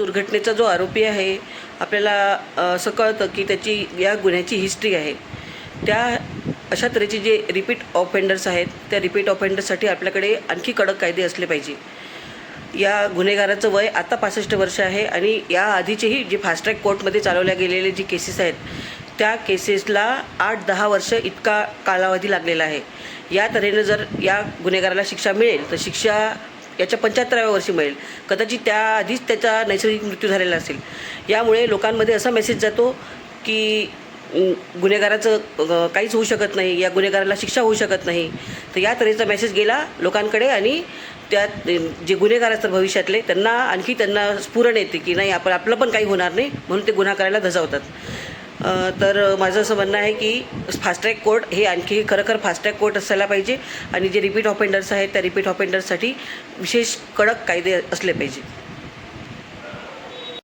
दुर्घटनेचा जो आरोपी आहे आपल्याला असं कळतं की त्याची या गुन्ह्याची हिस्ट्री आहे. त्या अशा तऱ्हेचे जे रिपीट ऑफेंडर्स आहेत त्या रिपीट ऑफेंडर्ससाठी आपल्याकडे आणखी कडक कायदे असले पाहिजे. या गुन्हेगाराचं वय आता 65 वर्ष आहे आणि या आधीचेही जे फास्ट ट्रॅक कोर्टमध्ये चालवल्या गेलेले जी केसेस आहेत त्या केसेसला 8-10 वर्ष इतका कालावधी लागलेला आहे. या तऱ्हेनं जर या गुन्हेगाराला शिक्षा मिळेल तर शिक्षा याच्या 75व्या वर्षी मिळेल. कदाचित त्याआधीच त्याचा नैसर्गिक मृत्यू झालेला असेल. यामुळे लोकांमध्ये असा मेसेज जातो की गुन्हेगाराचं काहीच होऊ शकत नाही, या गुन्हेगाराला शिक्षा होऊ शकत नाही. तर या तऱ्हेचा मेसेज गेला लोकांकडे आणि त्यात जे गुन्हेगार असतात भविष्यातले त्यांना स्फुरण येते की नाही आपलं पण काही होणार नाही, म्हणून ते गुन्हा करायला धजावतात. तर माझं असं म्हणणं आहे की फास्ट ट्रॅक कोर्ट हे आणखी खरोखर फास्ट ट्रॅक कोर्ट असायला पाहिजे आणि जे रिपीट ऑफेंडर्स आहेत त्या रिपीट ऑफेंडर्ससाठी विशेष कडक कायदे असले पाहिजे.